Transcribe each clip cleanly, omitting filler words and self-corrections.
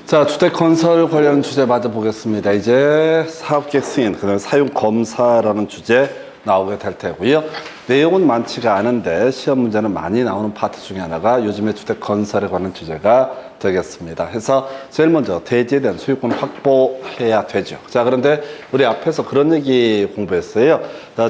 자, 주택건설 관련 주제 마저 보겠습니다. 이제 사업계획 승인, 그 다음에 사용검사라는 주제 나오게 될 테고요. 내용은 많지가 않은데 시험 문제는 많이 나오는 파트 중에 하나가 요즘에 주택건설에 관한 주제가 되겠습니다. 해서 제일 먼저 대지에 대한 소유권 확보해야 되죠. 자, 그런데 우리 앞에서 그런 얘기 공부했어요.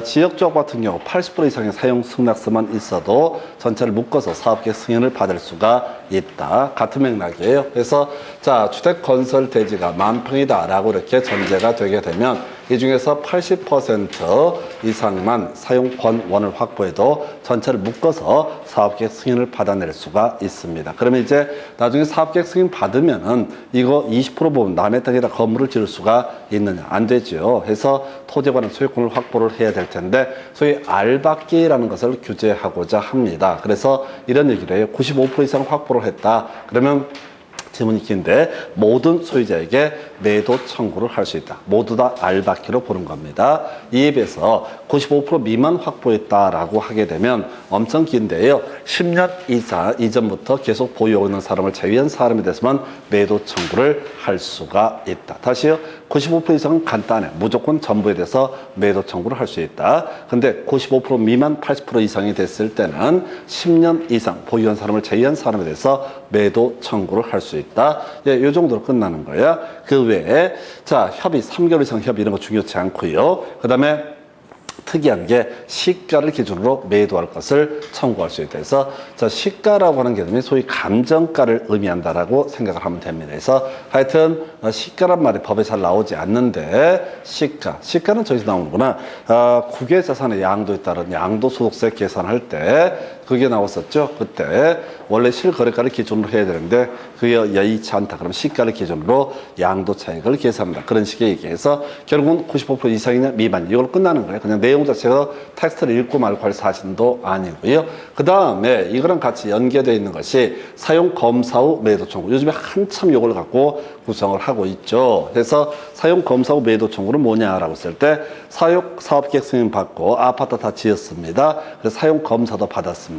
지역조합 같은 경우 80% 이상의 사용 승낙서만 있어도 전체를 묶어서 사업계획 승인을 받을 수가 있다. 같은 맥락이에요. 그래서 자, 주택건설 대지가 10,000평이다 라고 이렇게 전제가 되게 되면 이 중에서 80% 이상만 사용권원을 확보해도 전체를 묶어서 사업계획 승인을 받아낼 수가 있습니다. 그러면 이제 나중에 사업계획 승인 받으면은 이거 20% 보면 남의 땅에다 건물을 지을 수가 있느냐? 안 되죠. 해서 토지에 관한 소유권을 확보를 해야 될 텐데 소위 알박기라는 것을 규제하고자 합니다. 그래서 이런 얘기를 해요. 95% 이상 확보를 했다. 그러면 질문이 긴데 모든 소유자에게 매도 청구를 할 수 있다. 모두 다 알박기로 보는 겁니다. 이에 비해서 95% 미만 확보했다라고 하게 되면 엄청 긴데요. 10년 이전부터 계속 보유하고 있는 사람을 제외한 사람에 대해서만 매도 청구를 할 수가 있다. 다시요. 95% 이상은 간단해. 무조건 전부에 대해서 매도 청구를 할 수 있다. 근데 95% 미만 80% 이상이 됐을 때는 10년 이상 보유한 사람을 제외한 사람에 대해서 매도 청구를 할 수 있다. 예, 요 정도로 끝나는 거야. 그 외에 자, 협의 3개월 이상 협의 이런 거 중요치 않고요. 그다음에 특이한 게 시가를 기준으로 매도할 것을 청구할 수 있다. 그래서 자, 시가라고 하는 개념이 소위 감정가를 의미한다라고 생각을 하면 됩니다. 그래서 하여튼 시가란 말이 법에 잘 나오지 않는데 시가는 저기서 나오는구나. 국외자산의 양도에 따른 양도소득세 계산할 때 그게 나왔었죠. 그때 원래 실거래가를 기준으로 해야 되는데 그게 여의치 않다. 그럼 시가를 기준으로 양도 차익을 계산한다. 그런 식의 얘기해서 결국은 95% 이상이냐 미만 이걸로 끝나는 거예요. 그냥 내용 자체가 텍스트를 읽고 말고 할 사실도 아니고요. 그 다음에 이거랑 같이 연계되어 있는 것이 사용검사 후 매도 청구. 요즘에 한참 이걸 갖고 구성을 하고 있죠. 그래서 사용검사 후 매도 청구는 뭐냐라고 했을 때 사업계획 승인 받고 아파트 다 지었습니다. 그래서 사용검사도 받았습니다.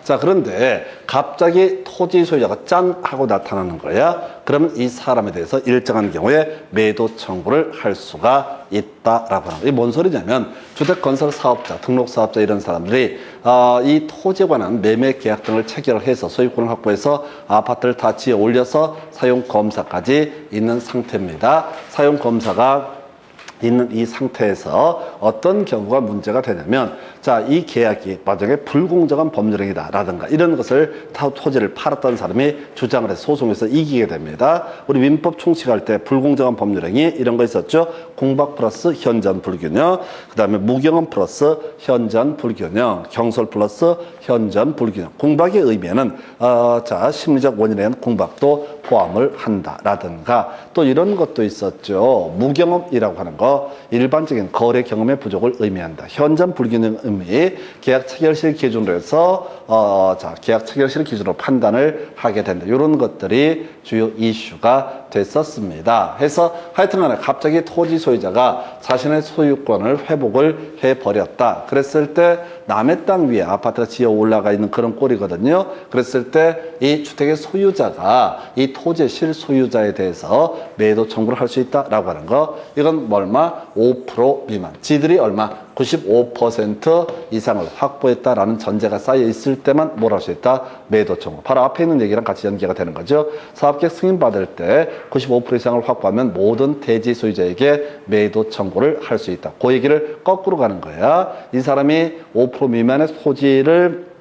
자, 그런데 갑자기 토지 소유자가 짠 하고 나타나는 거야. 그러면 이 사람에 대해서 일정한 경우에 매도 청구를 할 수가 있다라고 하는 거예요. 이게 뭔 소리냐면 주택건설 사업자, 등록사업자 이런 사람들이 이 토지에 관한 매매 계약 등을 체결을 해서 소유권을 확보해서 아파트를 다 지어 올려서 사용검사까지 있는 상태입니다. 사용검사가 있는 이 상태에서 어떤 경우가 문제가 되냐면 자, 이 계약이 나중에 불공정한 법률행위다 라든가 이런 것을 토지를 팔았던 사람이 주장을 해서 소송에서 이기게 됩니다. 우리 민법 총칙할 때 불공정한 법률행위 이런 거 있었죠. 공박 플러스 현전 불균형, 그 다음에 무경험 플러스 현전 불균형, 경솔 플러스 현전 불균형. 공박의 의미에는 자, 심리적 원인에 의한 공박도 포함을 한다라든가 또 이런 것도 있었죠. 무경험이라고 하는 거 일반적인 거래 경험의 부족을 의미한다. 현전 불균형 의미 계약 체결실 기준으로 해서 자, 계약 체결실 기준으로 판단을 하게 된다. 이런 것들이 주요 이슈가 됐었습니다. 해서 하여튼간에 갑자기 토지 소유자가 자신의 소유권을 회복을 해버렸다. 그랬을 때 남의 땅 위에 아파트가 지어 올라가 있는 그런 꼴이거든요. 그랬을 때 이 주택의 소유자가 이 토지의 실소유자에 대해서 매도 청구를 할 수 있다라고 하는 거. 이건 얼마? 5% 미만. 지들이 얼마? 95% 이상을 확보했다라는 전제가 쌓여 있을 때만 뭘 할 수 있다? 매도 청구. 바로 앞에 있는 얘기랑 같이 연계가 되는 거죠. 사업계획 승인 받을 때 95% 이상을 확보하면 모든 대지 소유자에게 매도 청구를 할 수 있다. 그 얘기를 거꾸로 가는 거야. 이 사람이 5% 미만의 토지를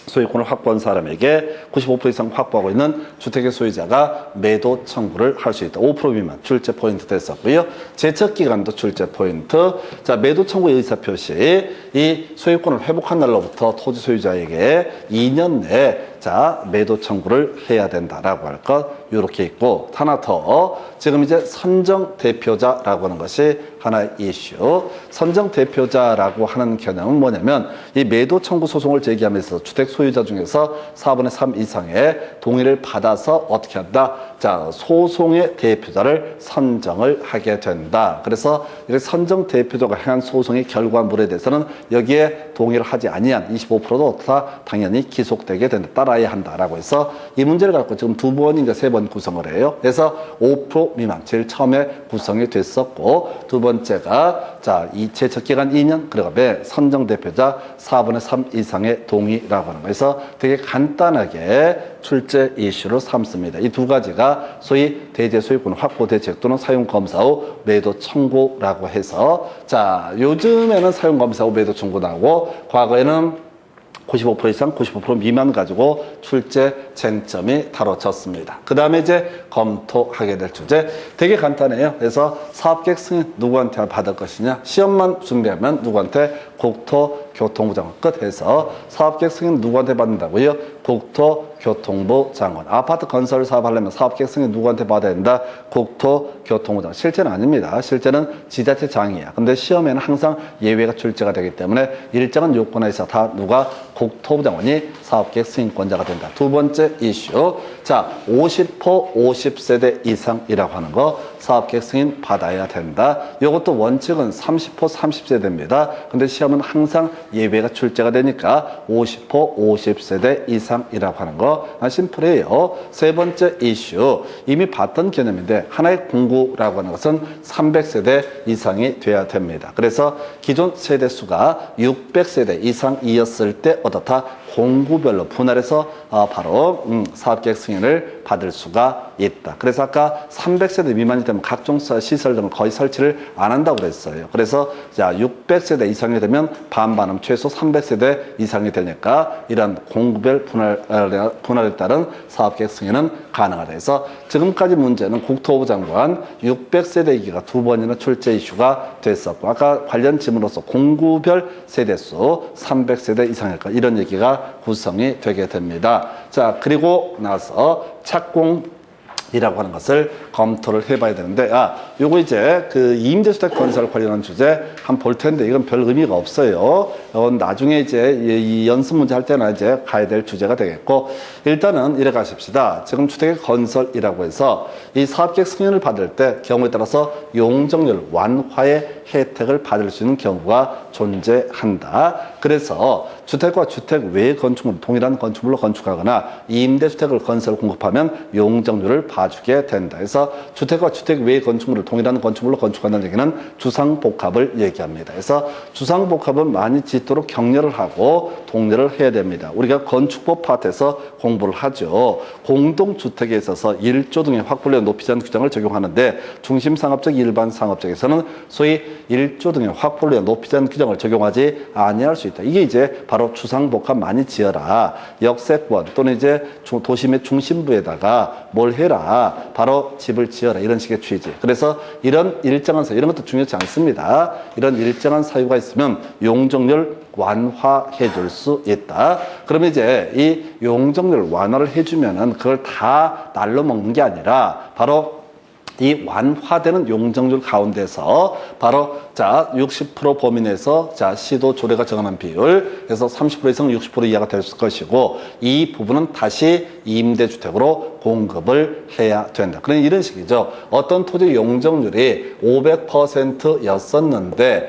소유권을 확보한 사람에게 95% 이상 확보하고 있는 주택의 소유자가 매도 청구를 할 수 있다. 5% 미만 출제 포인트 됐었고요. 제척기간도 출제 포인트. 자, 매도 청구의 의사표시. 이 소유권을 회복한 날로부터 토지 소유자에게 2년 내에 자, 매도 청구를 해야 된다라고 할 것 이렇게 있고 하나 더 지금 이제 선정 대표자라고 하는 것이 하나의 이슈. 선정 대표자라고 하는 개념은 뭐냐면 이 매도 청구 소송을 제기하면서 주택 소유자 중에서 4분의 3 이상의 동의를 받아서 어떻게 한다? 자, 소송의 대표자를 선정을 하게 된다. 그래서 이렇게 선정 대표자가 행한 소송의 결과물에 대해서는 여기에 동의를 하지 아니한 25%도 다 당연히 기속되게 된다. 따라 살아야 한다라고 해서 이 문제를 갖고 지금 두 번인가 세 번 구성을 해요. 그래서 5% 미만 제일 처음에 구성이 됐었고 두 번째가 자, 이 제척 기간 2년 그리고 선정 대표자 4분의 3 이상의 동의라고 하는 거에서 되게 간단하게 출제 이슈로 삼습니다. 이 두 가지가 소위 대제 소유권 확보 대책 또는 사용 검사 후 매도 청구라고 해서 자, 요즘에는 사용 검사 후 매도 청구 나오고 과거에는 95% 이상, 95% 미만 가지고 출제 쟁점이 다뤄졌습니다. 그 다음에 이제 검토하게 될 주제 되게 간단해요. 그래서 사업계획 승인 누구한테 받을 것이냐 시험만 준비하면 누구한테 국토교통부 장관 끝해서 사업계획 승인 누구한테 받는다고요? 국토교통부 장관. 아파트 건설 사업하려면 사업계획 승인 누구한테 받아야 된다? 국토교통부 장관. 실제는 아닙니다. 실제는 지자체장이야. 근데 시험에는 항상 예외가 출제가 되기 때문에 일정한 요건에 있어 다 누가 국토부 장관이 사업계획 승인권자가 된다. 두 번째 이슈. 자, 50세대 이상이라고 하는 거 사업계획 승인 받아야 된다. 이것도 원칙은 30세대입니다. 근데 시험은 항상 예외가 출제가 되니까 50세대 이상이라고 하는 거 심플해요. 세 번째 이슈. 이미 봤던 개념인데 하나의 공구라고 하는 것은 300세대 이상이 돼야 됩니다. 그래서 기존 세대 수가 600세대 이상이었을 때 어떻다? 공구별로 분할해서 바로 사업계획 승인을 받을 수가 있다. 그래서 아까 300세대 미만이 되면 각종 시설 등을 거의 설치를 안 한다고 그랬어요. 그래서 자 600세대 이상이 되면 반반은 최소 300세대 이상이 되니까 이런 공구별 분할에 따른 사업계획 승인은 가능하다. 해서 지금까지 문제는 국토부 장관 600세대이기가 두 번이나 출제 이슈가 됐었고 아까 관련 질문으로서 공구별 세대수 300세대 이상일까 이런 얘기가 구성이 되게 됩니다. 자, 그리고 나서 착공이라고 하는 것을 검토를 해봐야 되는데, 요거 이제 그 임대주택 건설 관련한 주제 한번 볼 텐데 이건 별 의미가 없어요. 나중에 이제 이 연습 문제 할 때나 이제 가야 될 주제가 되겠고, 일단은 이래 가십시다. 지금 주택의 건설이라고 해서 이 사업계획 승인을 받을 때 경우에 따라서 용적률 완화의 혜택을 받을 수 있는 경우가 존재한다. 그래서 주택과 주택 외 건축물, 동일한 건축물로 건축하거나 임대주택을 건설 공급하면 용적률을 봐주게 된다. 그래서 주택과 주택 외 건축물을 동일한 건축물로 건축한다는 얘기는 주상복합을 얘기합니다. 그래서 주상복합은 많이 짓도록 격려를 하고 독려를 해야 됩니다. 우리가 건축법 파트에서 공부를 하죠. 공동주택에 있어서 1조 등의 확보量높이지 않은 규정을 적용하는데 중심상업적, 일반상업적에서는 소위 1조 등의 확보량 높이지 않은 규정을 적용하지 아니할 수 있다. 이게 이제 바로 주상복합 많이 지어라. 역세권 또는 이제 도심의 중심부에다가 뭘 해라. 바로 집을 지어라. 이런 식의 취지. 그래서 이런 일정한 사유, 이런 것도 중요치 않습니다. 이런 일정한 사유가 있으면 용적률 완화해 줄 수 있다. 그러면 이제 이 용적률 완화를 해주면은 그걸 다 날로 먹는 게 아니라 바로 이 완화되는 용적률 가운데서 바로 자 60% 범위 내에서 자 시도 조례가 정하는 비율 그래서 30% 이상 60% 이하가 될 것이고 이 부분은 다시 임대주택으로 공급을 해야 된다. 그런 이런 식이죠. 어떤 토지 용적률이 500%였었는데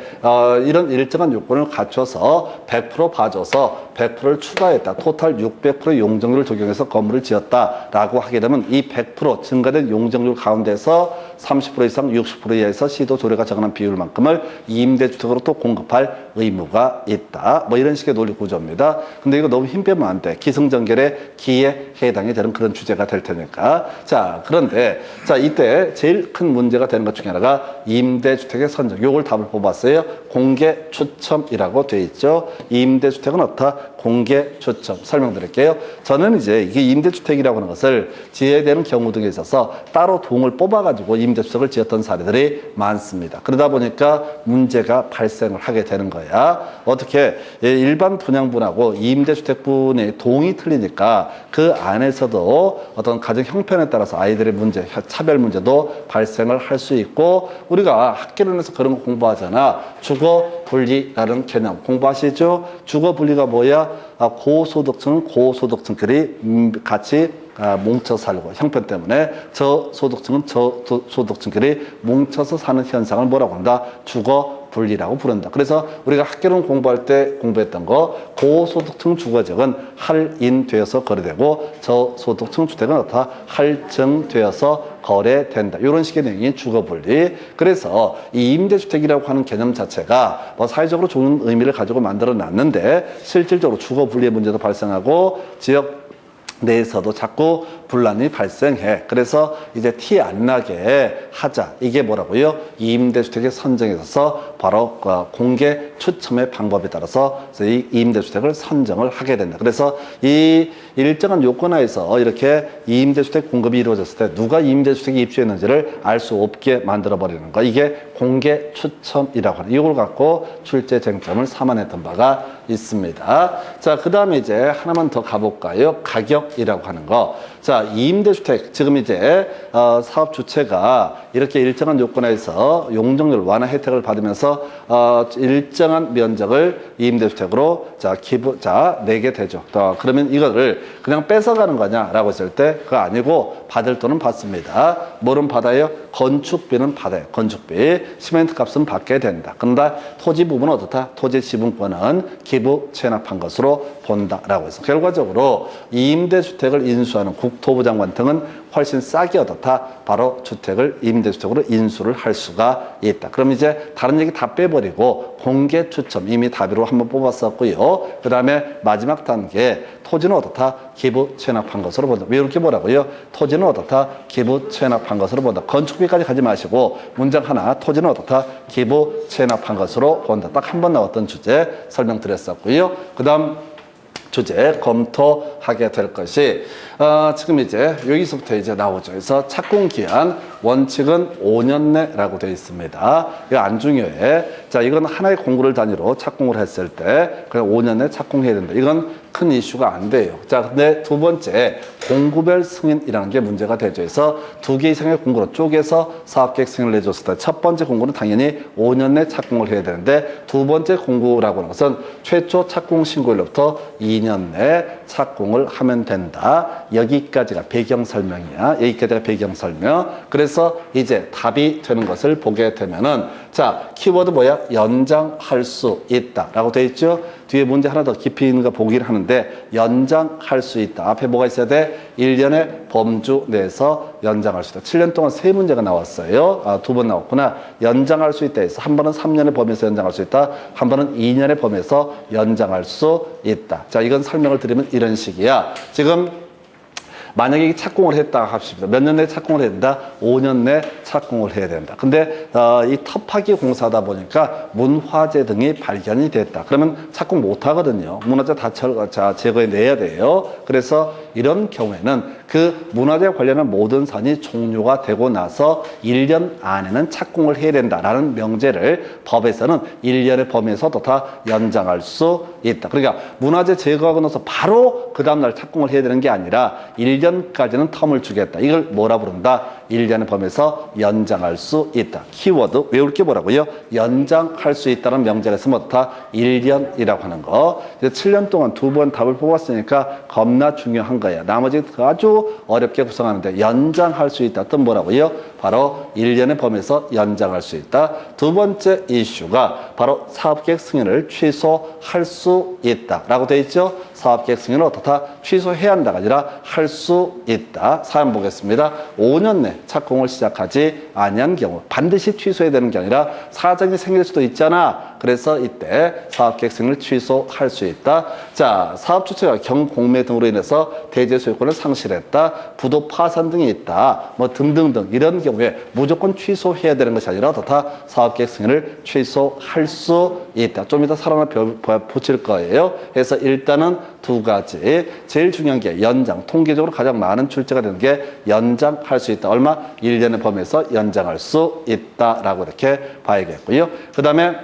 이런 일정한 요건을 갖춰서 100% 봐줘서 100%를 추가했다. 토탈 600% 용적률을 적용해서 건물을 지었다라고 하게 되면 이 100% 증가된 용적률 가운데서 30% 이상 60% 이하에서 시도 조례가 정하는 비율만큼을 임대주택으로 또 공급할 의무가 있다. 뭐 이런 식의 논리 구조입니다. 근데 이거 너무 힘 빼면 안 돼. 기승전결의 기에 해당이 되는 그런 주제가 될 테니까. 자, 그런데 자 이때 제일 큰 문제가 되는 것 중에 하나가 임대주택의 선정. 요걸 답을 뽑았어요. 공개 추첨이라고 돼 있죠. 임대주택은 어떻다? 공개 추첨. 설명드릴게요. 저는 이제 이게 임대주택이라고 하는 것을 지어야 되는 경우 등에 있어서 따로 동을 뽑아가지고 임대주택을 지었던 사례들이 많습니다. 그러다 보니까 문제가 발생을 하게 되는 거야. 어떻게 일반 분양분하고 임대주택분의 동이 틀리니까 그 안에서도 어떤 가정 형편에 따라서 아이들의 문제, 차별 문제도 발생을 할 수 있고 우리가 학교론에서 그런 거 공부하잖아. 주거 분리라는 개념 공부하시죠? 주거 분리가 뭐야? 고소득층은 고소득층끼리 같이 뭉쳐 살고 형편 때문에 저소득층은 저소득층끼리 뭉쳐서 사는 현상을 뭐라고 한다? 주거 분리라고 부른다. 그래서 우리가 학교론 공부할 때 공부했던 거 고소득층 주거지역은 할인되어서 거래되고 저소득층 주택은 어떻다? 할증되어서 거래된다. 이런 식의 내용이 주거분리. 그래서 이 임대주택이라고 하는 개념 자체가 뭐 사회적으로 좋은 의미를 가지고 만들어 놨는데 실질적으로 주거분리의 문제도 발생하고 지역 내에서도 자꾸 분란이 발생해. 그래서 이제 티 안 나게 하자. 이게 뭐라고요? 임대주택의 선정에 있어서 바로 공개 추첨의 방법에 따라서 이 임대주택을 선정을 하게 된다. 그래서 이 일정한 요건하에서 이렇게 임대주택 공급이 이루어졌을 때 누가 임대주택에 입주했는지를 알 수 없게 만들어버리는 거. 이게 공개 추첨이라고 하는 이걸 갖고 출제 쟁점을 삼아냈던 바가 있습니다. 자, 그 다음에 이제 하나만 더 가볼까요? 가격이라고 하는 거. 자, 임대주택, 지금 이제 사업 주체가 이렇게 일정한 요건에서 용적률 완화 혜택을 받으면서 일정한 면적을 임대주택으로 내게 되죠. 그러면 이거를 그냥 뺏어가는 거냐라고 했을 때 그거 아니고 받을 돈은 받습니다. 뭐는 받아요? 건축비는 받아요. 건축비. 시멘트 값은 받게 된다. 그런데 토지 부분은 어떻다? 토지 지분권은 기부 체납한 것으로 본다라고 해서 결과적으로 임대주택을 인수하는 국토부 장관 등은 훨씬 싸게 어떻다? 바로 주택을 임대주택으로 인수를 할 수가 있다. 그럼 이제 다른 얘기 다 빼버리고 공개 추첨 이미 답으로 한번 뽑았었고요. 그 다음에 마지막 단계 토지는 어떻다? 기부 체납한 것으로 본다. 왜 이렇게 뭐라고요? 토지는 어떻다? 기부 체납한 것으로 본다. 건축비까지 가지 마시고 문장 하나 토지는 어떻다? 기부 체납한 것으로 본다. 딱 한 번 나왔던 주제 설명드렸었고요. 그 다음 주제 검토하게 될 것이 지금 이제 여기서부터 이제 나오죠. 그래서 착공 기한 원칙은 5년 내라고 되어 있습니다. 이거 안 중요해. 자, 이건 하나의 공구를 단위로 착공을 했을 때 그냥 5년 내 착공해야 된다. 이건 큰 이슈가 안 돼요. 자, 근데 두 번째 공구별 승인이라는 게 문제가 되죠. 그래서 두 개 이상의 공구로 쪼개서 사업계획 승인을 내줬을 때 첫 번째 공구는 당연히 5년 내 착공을 해야 되는데 두 번째 공구라고 하는 것은 최초 착공 신고일로부터 2년 내 착공을 하면 된다. 여기까지가 배경 설명이야. 여기까지가 배경 설명. 그래서 이제 답이 되는 것을 보게 되면은 자, 키워드 뭐야? 연장할 수 있다라고 되어 있죠. 뒤에 문제 하나 더 깊이 있는 거 보기를 하는데 연장할 수 있다. 앞에 뭐가 있어야 돼? 1년의 범주 내에서 연장할 수 있다. 7년 동안 세 문제가 나왔어요. 두 번 나왔구나. 연장할 수 있다 해서 한 번은 3년의 범위에서 연장할 수 있다. 한 번은 2년의 범위에서 연장할 수 있다. 자, 이건 설명을 드리면 이런 식이야. 지금 만약에 착공을 했다 합시다. 몇 년 내에 착공을 해야 된다? 5년 내에 착공을 해야 된다. 근데 이 터파기 공사다 보니까 문화재 등이 발견이 됐다. 그러면 착공 못 하거든요. 문화재 다 제거해 내야 돼요. 그래서 이런 경우에는 그 문화재 관련한 모든 선이 종료가 되고 나서 1년 안에는 착공을 해야 된다라는 명제를 법에서는 1년의 범위에서도 다 연장할 수 있다. 그러니까 문화재 제거하고 나서 바로 그 다음날 착공을 해야 되는 게 아니라 1년까지는 텀을 주겠다. 이걸 뭐라 부른다? 1년의 범위에서 연장할 수 있다. 키워드 외울 게 뭐라고요? 연장할 수 있다는 명제를 쓰면 다 1년이라고 하는 거. 이제 7년 동안 두 번 답을 뽑았으니까 겁나 중요한 거야. 나머지 아주 어렵게 구성하는데 연장할 수 있다. 뜻 뭐라고요? 바로 1년의 범위에서 연장할 수 있다. 두 번째 이슈가 바로 사업계획 승인을 취소할 수 있다라고 되어 있죠. 사업계획 승인을 어떻다? 취소해야 한다가 아니라 할 수 있다. 사연 보겠습니다. 5년 내 착공을 시작하지 아니한 경우 반드시 취소해야 되는 게 아니라 사정이 생길 수도 있잖아. 그래서 이때 사업계획 승인을 취소할 수 있다. 자, 사업 주체가 경공매 등으로 인해서 대지 소유권을 상실했다. 부도 파산 등이 있다. 뭐 등등등 이런 경우에 무조건 취소해야 되는 것이 아니라 어떻다? 사업계획 승인을 취소할 수 있다. 좀 이따 사람 하나 붙일 거예요. 그래서 일단은 두 가지. 제일 중요한 게 연장. 통계적으로 가장 많은 출제가 되는 게 연장할 수 있다. 얼마? 1년의 범위에서 연장할 수 있다라고 이렇게 봐야겠고요. 그 다음에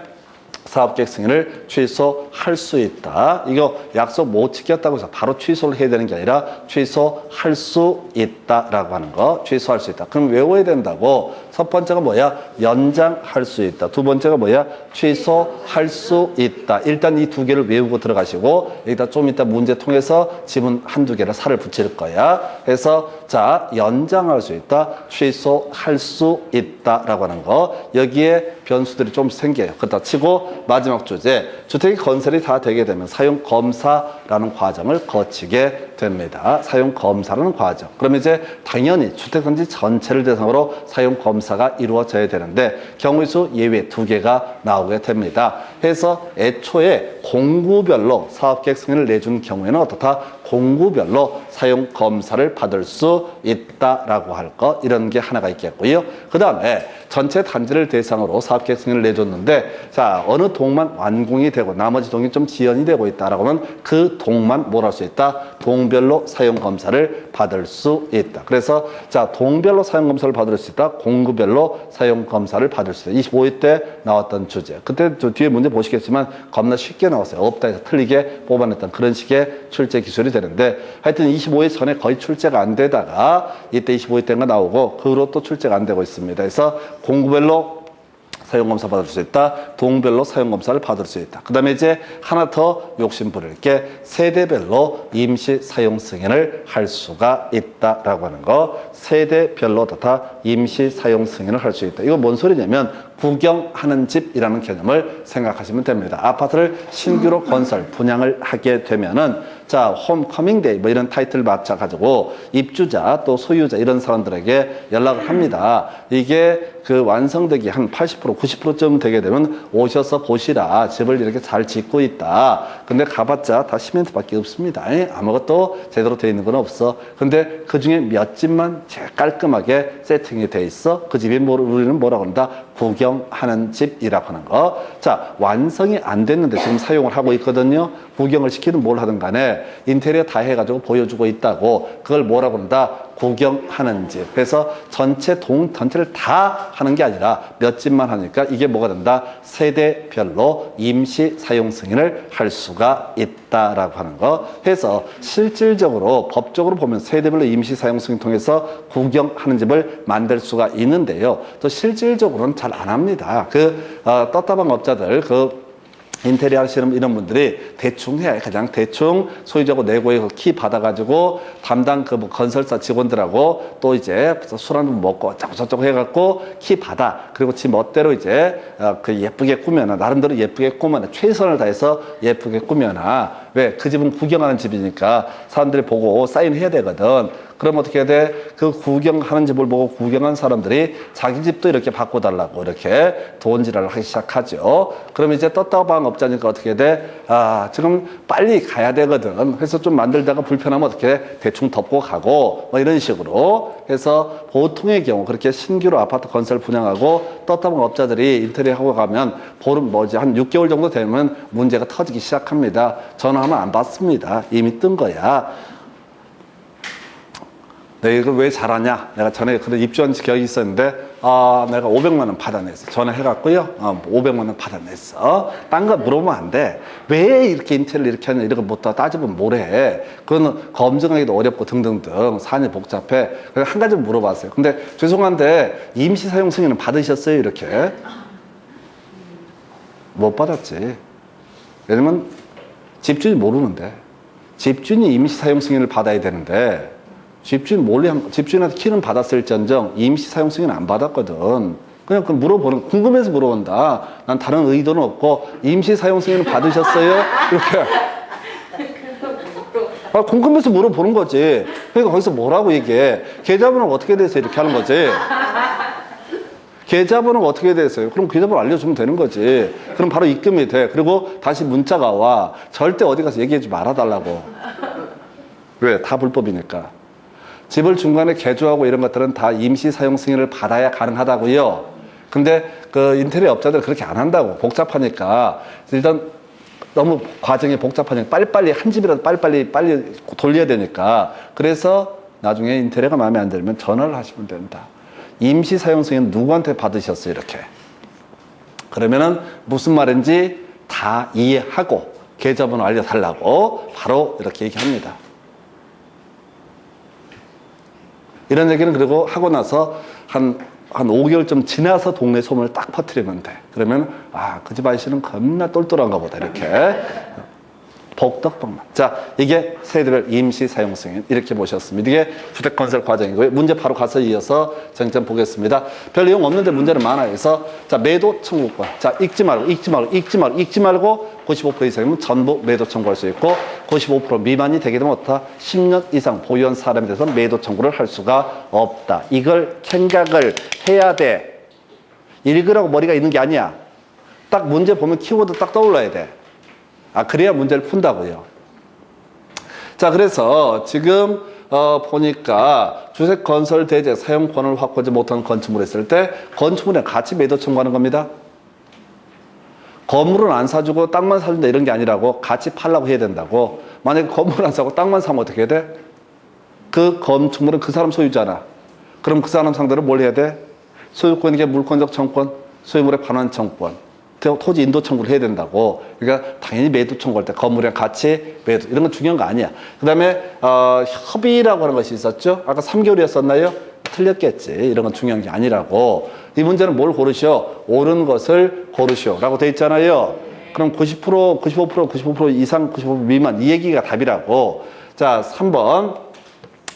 사업계획 승인을 취소할 수 있다. 이거 약속 못 지켰다고 해서 바로 취소를 해야 되는 게 아니라 취소할 수 있다라고 하는 거. 취소할 수 있다. 그럼 외워야 된다고. 첫 번째가 뭐야? 연장할 수 있다. 두 번째가 뭐야? 취소할 수 있다. 일단 이 두 개를 외우고 들어가시고 여기다 좀 이따 문제 통해서 지문 한두 개를 살을 붙일 거야. 그래서 자, 연장할 수 있다. 취소할 수 있다라고 하는 거. 여기에 변수들이 좀 생겨요. 그렇다 치고 마지막 주제, 주택이 건설이 다 되게 되면 사용검사라는 과정을 거치게 됩니다. 사용검사라는 과정. 그러면 이제 당연히 주택단지 전체를 대상으로 사용검사가 이루어져야 되는데 경우의 수 예외 2개가 나오게 됩니다. 그래서 애초에 공구별로 사업계획 승인을 내준 경우에는 어떻다? 공구별로 사용검사를 받을 수 있다라고 할 거, 이런 게 하나가 있겠고요. 그 다음에 전체 단지를 대상으로 사업계획 승인을 내줬는데, 자, 어느 동만 완공이 되고 나머지 동이 좀 지연이 되고 있다라고 하면 그 동만 뭘 할 수 있다? 동별로 사용검사를 받을 수 있다. 그래서 자, 동별로 사용검사를 받을 수 있다. 공구별로 사용검사를 받을 수 있다. 25회 때 나왔던 주제. 그때 저 뒤에 문제 보시겠지만 겁나 쉽게 나왔어요. 없다 해서 틀리게 뽑아냈던 그런 식의 출제 기술이 되는데, 하여튼 25회 전에 거의 출제가 안 되다가 이때 25회 때가 나오고 그 후로 또 출제가 안 되고 있습니다. 그래서 공구별로 사용검사 받을 수 있다. 동별로 사용검사를 받을 수 있다. 그 다음에 이제 하나 더 욕심 부릴 게 세대별로 임시 사용 승인을 할 수가 있다라고 하는 거. 세대별로 다 임시 사용 승인을 할 수 있다. 이거 뭔 소리냐면 구경하는 집이라는 개념을 생각하시면 됩니다. 아파트를 신규로 건설, 분양을 하게 되면은 자, 홈커밍데이 뭐 이런 타이틀을 맞춰가지고 입주자 또 소유자 이런 사람들에게 연락을 합니다. 이게 그 완성되기 한 80%, 90%쯤 되게 되면 오셔서 보시라. 집을 이렇게 잘 짓고 있다. 근데 가봤자 다 시멘트밖에 없습니다. 아무것도 제대로 되어 있는 건 없어. 근데 그 중에 몇 집만 깔끔하게 세팅이 돼 있어. 그 집이 우리는 뭐라고 한다? 구경하는 집이라고 하는 거. 자, 완성이 안 됐는데 지금 사용을 하고 있거든요. 구경을 시키든 뭘 하든 간에 인테리어 다 해가지고 보여주고 있다고. 그걸 뭐라고 한다? 구경하는 집. 그래서 전체를 다 하는 게 아니라 몇 집만 하니까 이게 뭐가 된다? 세대별로 임시 사용 승인을 할 수가 있다라고 하는 거. 해서 실질적으로 법적으로 보면 세대별로 임시 사용 승인 통해서 구경하는 집을 만들 수가 있는데요. 또 실질적으로는 잘 안 합니다. 떴다방 업자들 인테리어 하시는 이런 분들이 대충 해. 그냥 대충 소유자고 내고에 키 받아가지고 담당 뭐 건설사 직원들하고 또 이제 술 한잔 먹고 저쩌고 해갖고 키 받아. 그리고 지 멋대로 이제 예쁘게 꾸며놔. 나름대로 예쁘게 꾸며놔. 최선을 다해서 예쁘게 꾸며놔. 왜? 그 집은 구경하는 집이니까 사람들이 보고 사인해야 되거든. 그럼 어떻게 해야 돼? 그 구경하는 집을 보고 구경한 사람들이 자기 집도 이렇게 바꿔달라고 이렇게 돈지랄을 하기 시작하죠. 그럼 이제 떴다방 업자니까 어떻게 돼? 아, 지금 빨리 가야 되거든. 그래서 좀 만들다가 불편하면 어떻게 해? 대충 덮고 가고 뭐 이런 식으로 해서 보통의 경우 그렇게 신규로 아파트 건설 분양하고 떴다방 업자들이 인테리어 하고 가면 한 6개월 정도 되면 문제가 터지기 시작합니다. 전화하면 안 받습니다. 이미 뜬 거야. 내가 이걸 왜 잘하냐? 내가 전에 입주한 지 기억이 있었는데, 내가 500만 원 받아냈어. 전화해갖고요. 500만 원 받아냈어. 딴 거 물어보면 안 돼. 왜 이렇게 인테리어를 이렇게 하냐? 이런 거 못 따지면 뭐래. 그거는 검증하기도 어렵고 등등등. 사안이 복잡해. 그래서 한 가지 물어봤어요. 근데 죄송한데, 임시 사용 승인은 받으셨어요? 이렇게. 못 받았지. 왜냐면 집주인이 모르는데. 집주인이 임시 사용 승인을 받아야 되는데, 집주인한테 키는 받았을지언정 임시 사용 승인 안 받았거든. 그냥 궁금해서 물어본다. 난 다른 의도는 없고 임시 사용 승인 받으셨어요? 이렇게. 궁금해서 물어보는 거지. 그러니까 거기서 뭐라고 얘기해? 계좌번호가 어떻게 돼서 이렇게 하는 거지. 계좌번호가 어떻게 돼서요? 그럼 계좌번호 알려주면 되는 거지. 그럼 바로 입금이 돼. 그리고 다시 문자가 와. 절대 어디 가서 얘기하지 말아달라고. 왜? 다 불법이니까. 집을 중간에 개조하고 이런 것들은 다 임시 사용 승인을 받아야 가능하다고요. 근데 인테리어 업자들은 그렇게 안 한다고. 복잡하니까. 일단 너무 과정이 복잡하니까 빨리빨리 한 집이라도 빨리 돌려야 되니까. 그래서 나중에 인테리어가 마음에 안 들면 전화를 하시면 된다. 임시 사용 승인 누구한테 받으셨어요? 이렇게. 그러면은 무슨 말인지 다 이해하고 계좌번호 알려달라고 바로 이렇게 얘기합니다. 이런 얘기는 그리고 하고 나서 한 5개월쯤 지나서 동네 소문을 딱 퍼뜨리면 돼. 그러면 그 집 아저씨는 겁나 똘똘한가 보다 이렇게 복덕방만. 자, 이게 세대별 임시 사용 승인 이렇게 보셨습니다. 이게 주택 건설 과정이고요. 문제 바로 가서 이어서 정점 보겠습니다. 별 내용 없는데 문제는 많아요. 그래서 자, 매도 청구권. 자, 읽지 말고 95% 이상이면 전부 매도 청구할 수 있고 95% 미만이 되게 되면 어떻다? 10년 이상 보유한 사람에 대해서 매도 청구를 할 수가 없다. 이걸 생각을 해야 돼. 읽으라고 머리가 있는 게 아니야. 딱 문제 보면 키워드 딱 떠올라야 돼. 그래야 문제를 푼다고요. 자, 그래서 지금 보니까 주택 건설 대제 사용권을 확보하지 못한 건축물을 했을 때 건축물에 같이 매도 청구하는 겁니다. 건물은 안 사주고 땅만 사준다 이런 게 아니라고 같이 팔라고 해야 된다고. 만약에 건물 안 사고 땅만 사면 어떻게 해야 돼? 그 건축물은 그 사람 소유잖아. 그럼 그 사람 상대로 뭘 해야 돼? 소유권에게 물권적 청권, 소유물의 반환 청권, 토지 인도 청구를 해야 된다고. 그러니까 당연히 매도 청구할 때 건물이랑 같이 매도 이런 건 중요한 거 아니야. 그 다음에 협의라고 하는 것이 있었죠. 아까 3개월이었었나요? 틀렸겠지. 이런 건 중요한 게 아니라고. 이 문제는 뭘 고르시오? 옳은 것을 고르시오 라고 돼 있잖아요. 그럼 90%, 95% 이상, 95% 미만 이 얘기가 답이라고. 자, 3번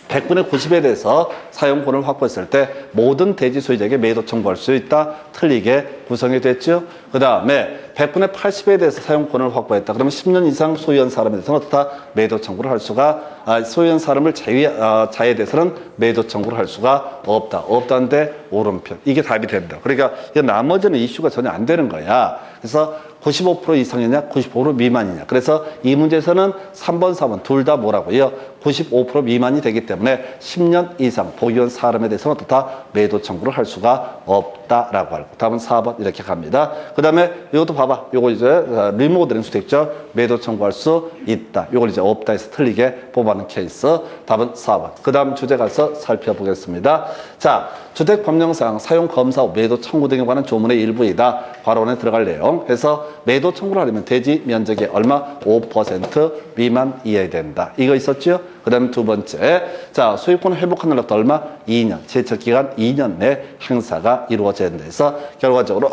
100분의 90에 대해서 사용권을 확보했을 때 모든 대지 소유자에게 매도 청구할 수 있다. 틀리게 구성이 됐죠. 그 다음에 100분의 80에 대해서 사용권을 확보했다. 그러면 10년 이상 소유한 사람에 대해서는 어떻다? 매도 청구를 할 수가, 소유한 사람을 자에 대해서는 매도 청구를 할 수가 없다. 없다는데 오른편. 이게 답이 된다. 그러니까 나머지는 이슈가 전혀 안 되는 거야. 그래서 95% 이상이냐, 95% 미만이냐. 그래서 이 문제에서는 3번, 4번 둘 다 뭐라고요? 95% 미만이 되기 때문에 10년 이상 보유한 사람에 대해서는 어떻다? 매도 청구를 할 수가 없다라고 하고. 답은 4번 이렇게 갑니다. 그 다음에 이것도 봐봐. 요거 이제 리모델링 주택죠. 매도 청구할 수 있다. 요걸 이제 없다 해서 틀리게 뽑아놓은 케이스. 답은 4번. 그 다음 주제 가서 살펴보겠습니다. 자, 주택법령상 사용검사 후 매도 청구 등에 관한 조문의 일부이다. 괄호안에 들어갈 내용. 해서 매도 청구를 하려면 대지 면적의 얼마? 5% 미만이어야 된다. 이거 있었죠? 그 다음에 두 번째. 자, 소유권 회복하는 날부터 얼마? 2년. 제척기간 2년 내 행사가 이루어져야 된다. 해서 결과적으로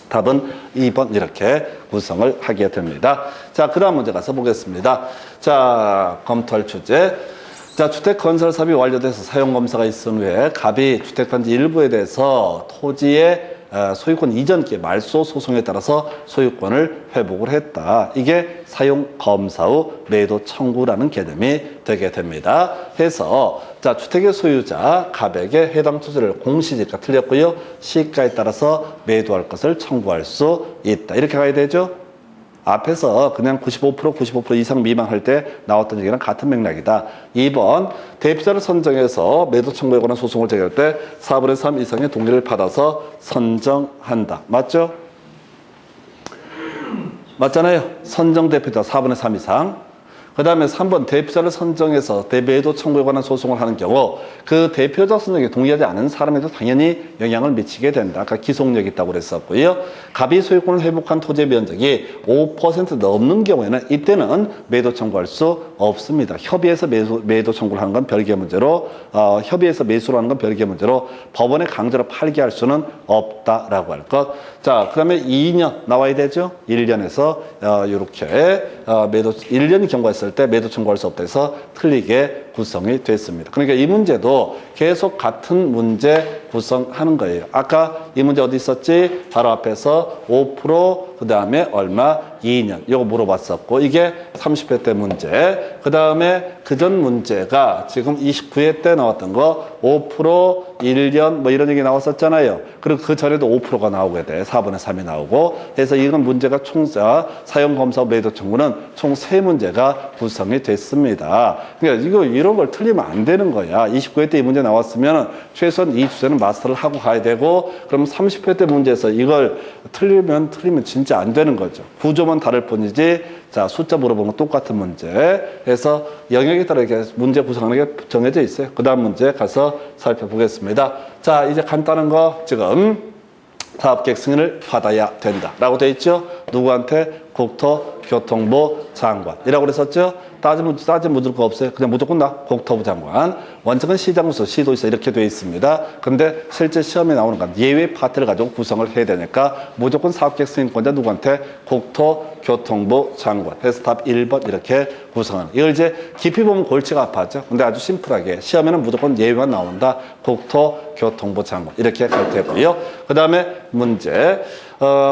답은 2번 이렇게 구성을 하게 됩니다. 자, 그 다음 문제 가서 보겠습니다. 자, 검토할 주제. 자, 주택 건설 사업이 완료돼서 사용검사가 있은 후에 갑이 주택단지 일부에 대해서 토지의 소유권 이전기의 말소 소송에 따라서 소유권을 회복을 했다. 이게 사용검사 후 매도 청구라는 개념이 되게 됩니다. 해서 자, 주택의 소유자 갑에게 해당 토지를 공시지가 틀렸고요. 시가에 따라서 매도할 것을 청구할 수 있다. 이렇게 가야 되죠. 앞에서 그냥 95% 이상 미만 할 때 나왔던 얘기랑 같은 맥락이다. 2번 대표자를 선정해서 매도 청구에 관한 소송을 제기할 때 4분의 3 이상의 동의를 받아서 선정한다. 맞죠? 맞잖아요. 선정 대표자 4분의 3 이상. 그 다음에 3번 대표자를 선정해서 대매도 청구에 관한 소송을 하는 경우 그 대표자 선정에 동의하지 않은 사람에도 당연히 영향을 미치게 된다. 아까 기속력이 있다고 그랬었고요. 갑이 소유권을 회복한 토지의 면적이 5% 넘는 경우에는 이때는 매도 청구할 수 없습니다. 협의해서 매도 청구를 하는 건 별개의 문제로 협의해서 매수를 하는 건 별개의 문제로 법원에 강제로 팔게 할 수는 없다라고 할 것. 자, 그 다음에 2년 나와야 되죠. 1년에서 이렇게 매도 1년이 경과했을 때 매도 청구할 수 없다 해서 틀리게 구성이 됐습니다. 그러니까 이 문제도 계속 같은 문제 구성하는 거예요. 아까 이 문제 어디 있었지? 바로 앞에서 5% 그 다음에 얼마? 2년. 이거 물어봤었고 이게 30회 때 문제. 그 다음에 그전 문제가 지금 29회 때 나왔던 거 5% 1년 뭐 이런 얘기 나왔었잖아요. 그리고 그 전에도 5%가 나오게 돼. 4분의 3이 나오고. 그래서 이건 문제가 총 사용검사 매도 청구는 총 3문제가 구성이 됐습니다. 그러니까 이런 걸 틀리면 안 되는 거야. 29회 때 이 문제 나왔으면 최소한 이 주제는 마스터를 하고 가야 되고 그럼 30회 때 문제에서 이걸 틀리면 진짜 안 되는 거죠. 구조만 다를 뿐이지 자, 숫자 물어보면 똑같은 문제. 그래서 영역에 따라 이렇게 문제 구성하는 게 정해져 있어요. 그 다음 문제 가서 살펴보겠습니다. 자, 이제 간단한 거 지금 사업계획 승인을 받아야 된다 라고 돼 있죠. 누구한테? 국토교통부 장관이라고 그랬었죠. 따져 묻을 거 없어요. 그냥 무조건 다 국토부 장관. 원칙은 시장구서, 시도지사 이렇게 되어 있습니다. 그런데 실제 시험에 나오는 건 예외 파트를 가지고 구성을 해야 되니까 무조건 사업계획 승인권자 누구한테? 국토교통부 장관. 해서 답 1번 이렇게 구성하는. 이걸 이제 깊이 보면 골치가 아파죠. 근데 아주 심플하게 시험에는 무조건 예외만 나온다. 국토교통부 장관. 이렇게 갈 테고요. 그 다음에 문제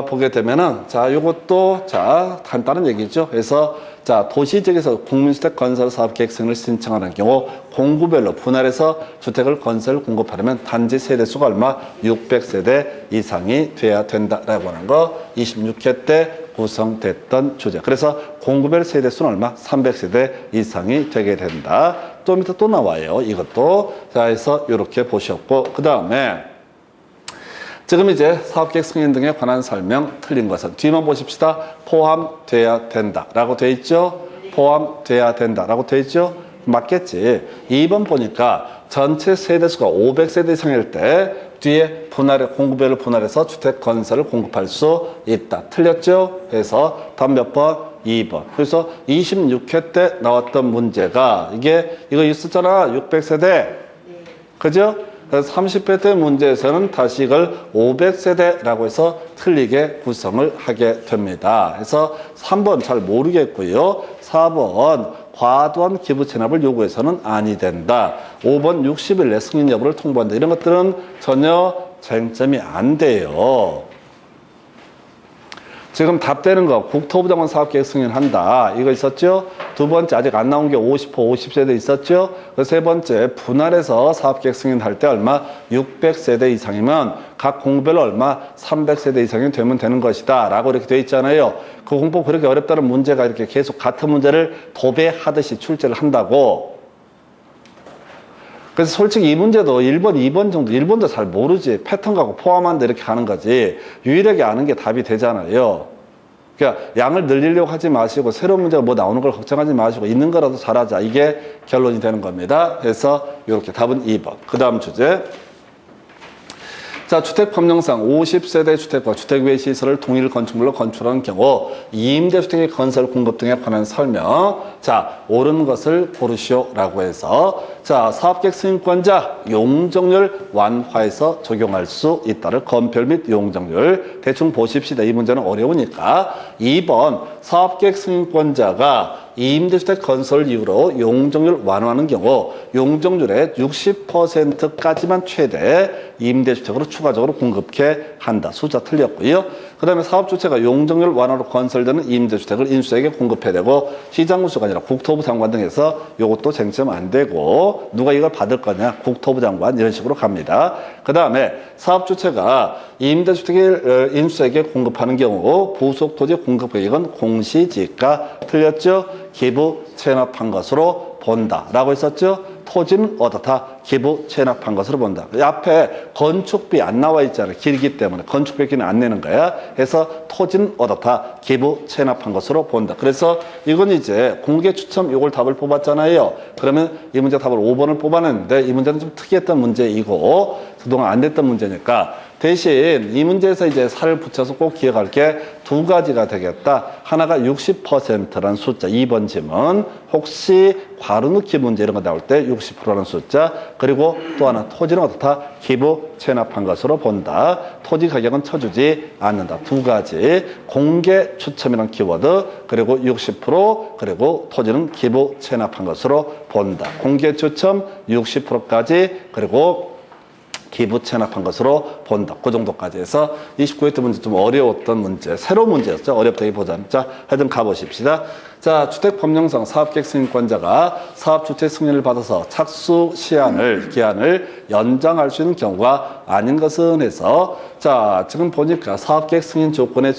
보게 되면은 자, 요것도 자, 간단한 얘기죠. 그래서 자, 도시지역에서 국민주택 건설 사업 계획 승인을 신청하는 경우 공구별로 분할해서 주택을 건설 공급하려면 단지 세대수가 얼마? 600세대 이상이 돼야 된다라고 하는 거 26회 때 구성됐던 주제. 그래서 공구별 세대수는 얼마? 300세대 이상이 되게 된다. 또 밑에 또 나와요. 이것도. 자, 해서 이렇게 보셨고, 그 다음에 지금 이제 사업계획 승인 등에 관한 설명 틀린 것은 뒤만 보십시다. 포함돼야 된다라고 돼 있죠. 포함돼야 된다라고 돼 있죠. 맞겠지. 2번 보니까 전체 세대수가 500세대 이상일 때 뒤에 공구별로 분할해서 주택 건설을 공급할 수 있다. 틀렸죠? 그래서 답 몇 번? 2번. 그래서 26회 때 나왔던 문제가 이거 있었잖아. 600세대. 그죠? 그래서 30회 때 문제에서는 다시 이걸 500세대라고 해서 틀리게 구성을 하게 됩니다. 그래서 3번 잘 모르겠고요. 4번 과도한 기부 체납을 요구해서는 아니 된다. 5번 60일 내 승인 여부를 통보한다. 이런 것들은 전혀 쟁점이 안 돼요. 지금 답되는 거 국토부 장관 사업계획 승인한다. 이거 있었죠? 두 번째 아직 안 나온 게 50호 50세대 있었죠? 세 번째 분할해서 사업계획 승인할 때 얼마? 600세대 이상이면 각 공구별로 얼마? 300세대 이상이 되면 되는 것이다. 라고 이렇게 돼 있잖아요. 그 공법 그렇게 어렵다는 문제가 이렇게 계속 같은 문제를 도배하듯이 출제를 한다고. 그래서 솔직히 이 문제도 1번, 2번 정도, 1번도 잘 모르지. 패턴 갖고 포함한데 이렇게 가는 거지. 유일하게 아는 게 답이 되잖아요. 그러니까 양을 늘리려고 하지 마시고 새로운 문제가 뭐 나오는 걸 걱정하지 마시고 있는 거라도 잘하자. 이게 결론이 되는 겁니다. 그래서 이렇게 답은 2번. 그 다음 주제. 자, 주택법령상 50세대 주택과 주택 외 시설을 동일 건축물로 건축하는 경우 임대주택의 건설 공급 등에 관한 설명. 자, 옳은 것을 고르시오라고 해서 자, 사업계획 승인권자 용적률 완화해서 적용할 수 있다를 건별 및 용적률 대충 보십시다. 이 문제는 어려우니까 2번 사업계획 승인권자가 임대주택 건설 이후로 용적률 완화하는 경우 용적률의 60%까지만 최대 임대주택으로 추가적으로 공급해 한다. 숫자 틀렸고요. 그 다음에 사업주체가 용적률 완화로 건설되는 임대주택을 인수에게 공급해야 되고 시장구수가 아니라 국토부 장관 등에서 이것도 쟁점 안 되고 누가 이걸 받을 거냐? 국토부 장관 이런 식으로 갑니다. 그 다음에 사업주체가 임대주택을 인수에게 공급하는 경우 부속토지 공급계획은 공시지가 틀렸죠? 기부 체납한 것으로 본다 라고 했었죠. 토지는 어떻다? 기부 체납한 것으로 본다. 앞에 건축비 안 나와 있잖아요. 길기 때문에 건축비는 안 내는 거야. 해서 토지는 어떻다? 기부 체납한 것으로 본다. 그래서 이건 이제 공개 추첨 요걸 답을 뽑았잖아요. 그러면 이 문제 답을 5번을 뽑아냈는데 이 문제는 좀 특이했던 문제이고 그동안 안 됐던 문제니까 대신 이 문제에서 이제 살을 붙여서 꼭 기억할 게 두 가지가 되겠다. 하나가 60%라는 숫자, 2번 지문. 혹시 괄호넣기 문제 이런 거 나올 때 60%라는 숫자. 그리고 또 하나 토지는 어떻다? 기부 체납한 것으로 본다. 토지 가격은 쳐주지 않는다. 두 가지. 공개 추첨이라는 키워드. 그리고 60% 그리고 토지는 기부 체납한 것으로 본다. 공개 추첨 60%까지 그리고 기부 체납한 것으로 본다. 그 정도까지 해서 29회 때 문제 좀 어려웠던 문제. 새로운 문제였죠. 어렵다기보다는. 자, 하여튼 가보십시다. 자, 주택법령상 사업계획 승인권자가 사업주택 승인을 받아서 착수 기한을 연장할 수 있는 경우가 아닌 것은 해서 자, 지금 보니까 사업계획 승인 조건의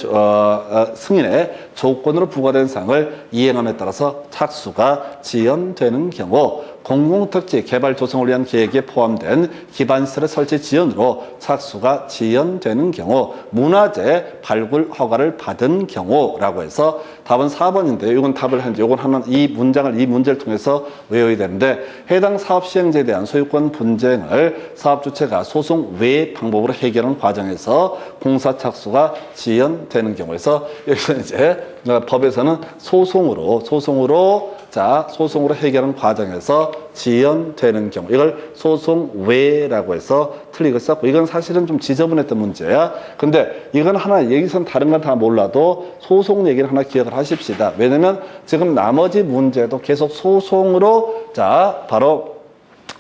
승인의 조건으로 부과된 사항을 이행함에 따라서 착수가 지연되는 경우 공공특지 개발 조성을 위한 계획에 포함된 기반시설의 설치 지연으로 착수가 지연되는 경우 문화재 발굴 허가를 받은 경우라고 해서 답은 4번인데요. 이건 답을 했는데 이건 하면 이 문제를 통해서 외워야 되는데 해당 사업 시행자에 대한 소유권 분쟁을 사업주체가 소송 외 방법으로 해결하는 과정에서 공사 착수가 지연되는 경우에서 여기서 이제 법에서는 소송으로 자, 소송으로 해결하는 과정에서 지연되는 경우, 이걸 소송 외라고 해서 틀리게 썼고, 이건 사실은 좀 지저분했던 문제야. 근데 이건 하나, 여기선 다른 건 다 몰라도 소송 얘기를 하나 기억을 하십시다. 왜냐면 지금 나머지 문제도 계속 소송으로, 자, 바로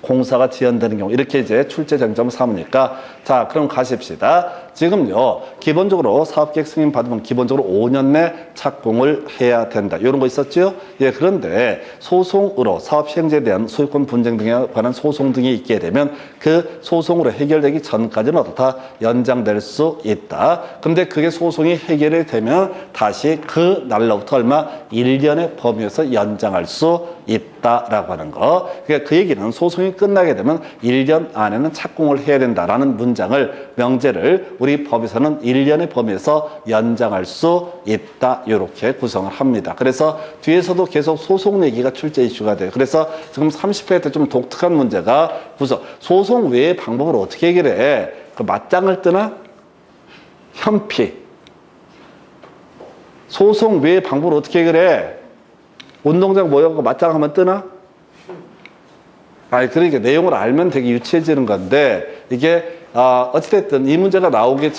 공사가 지연되는 경우, 이렇게 이제 출제 쟁점을 삼으니까, 자, 그럼 가십시다. 지금요, 기본적으로 사업계획 승인 받으면 기본적으로 5년 내 착공을 해야 된다. 이런 거 있었죠? 예, 그런데 소송으로 사업 시행자에 대한 소유권 분쟁 등에 관한 소송 등이 있게 되면 그 소송으로 해결되기 전까지는 어떻다? 연장될 수 있다. 근데 그게 소송이 해결이 되면 다시 그 날로부터 얼마? 1년의 범위에서 연장할 수 있다라고 하는 거. 그러니까 그 얘기는 소송이 끝나게 되면 1년 안에는 착공을 해야 된다라는 문장을, 명제를 우리 법에서는 1년의 범위에서 연장할 수 있다. 이렇게 구성을 합니다. 그래서 뒤에서도 계속 소송 얘기가 출제 이슈가 돼요. 그래서 지금 30회 때 좀 독특한 문제가 구성, 소송 외의 방법을 어떻게 해결해? 그 맞짱을 뜨나? 현피. 소송 외의 방법을 어떻게 해결해? 운동장 모여서 맞짱하면 뜨나? 아니, 그러니까 내용을 알면 되게 유치해지는 건데, 이게, 어찌됐든 이 문제가 나오기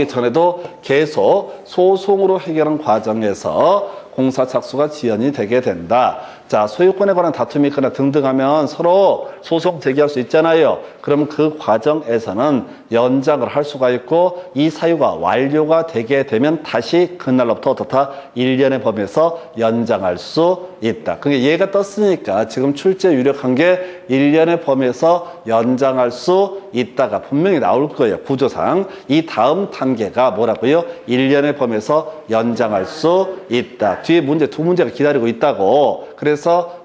전에도 계속 소송으로 해결한 과정에서 공사 착수가 지연이 되게 된다. 자, 소유권에 관한 다툼이 있거나 등등 하면 서로 소송 제기할 수 있잖아요. 그럼 그 과정에서는 연장을 할 수가 있고, 이 사유가 완료가 되게 되면 다시 그날로부터 어떻다? 1년의 범위에서 연장할 수 있다. 그게 얘가 떴으니까 지금 출제 유력한 게 1년의 범위에서 연장할 수 있다가 분명히 나올 거예요. 구조상. 이 다음 단계가 뭐라고요? 1년의 범위에서 연장할 수 있다. 뒤에 문제, 두 문제가 기다리고 있다고. 그래서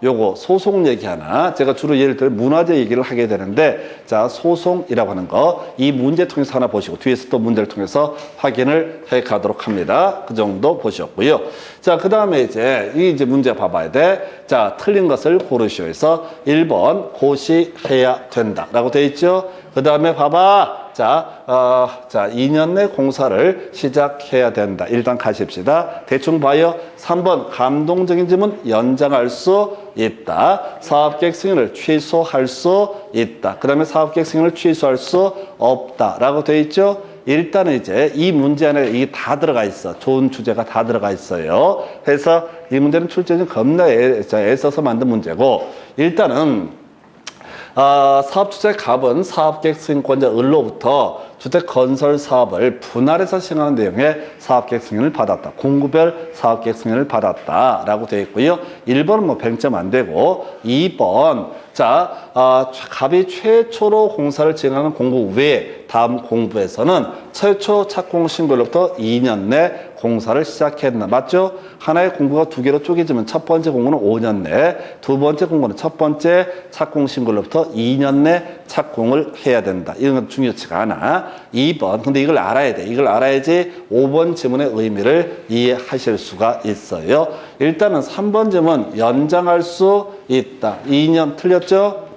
요거 소송 얘기 하나, 제가 주로 예를 들어 문화재 얘기를 하게 되는데, 자, 소송이라고 하는 거, 이 문제 통해서 하나 보시고 뒤에서 또 문제를 통해서 확인을 해 가도록 합니다. 그 정도 보셨고요. 자, 그 다음에 이제 문제 봐봐야 돼. 자, 틀린 것을 고르시오 해서 1번 고시해야 된다 라고 돼 있죠. 그 다음에 봐봐. 자, 2년 내 공사를 시작해야 된다. 일단 가십시다. 대충 봐요. 3번 감동적인 점은 연장할 수 있다. 사업계획 승인을 취소할 수 있다. 그 다음에 사업계획 승인을 취소할 수 없다 라고 돼 있죠. 일단은 이제 이 문제 안에 이게 다 들어가 있어. 좋은 주제가 다 들어가 있어요. 그래서 이 문제는 출제는 겁나 애써서 만든 문제고, 일단은 사업주택 갑은 사업계획 승인권자 을로부터 주택 건설 사업을 분할해서 시행하는 내용의 사업계획 승인을 받았다. 공구별 사업계획 승인을 받았다 라고 되어 있고요. 1번은 뭐 100점 안 되고, 2번 자, 갑이 최초로 공사를 진행하는 공구 외에 다음 공부에서는 최초 착공 신고로부터 2년 내 공사를 시작했나. 맞죠? 하나의 공구가 두 개로 쪼개지면 첫 번째 공구는 5년 내, 두 번째 공구는 첫 번째 착공 신고로부터 2년 내 착공을 해야 된다. 이런 건 중요치가 않아. 2번. 근데 이걸 알아야 돼. 이걸 알아야지 5번 지문의 의미를 이해하실 수가 있어요. 일단은 3번 지문 연장할 수 있다. 2년 틀렸죠?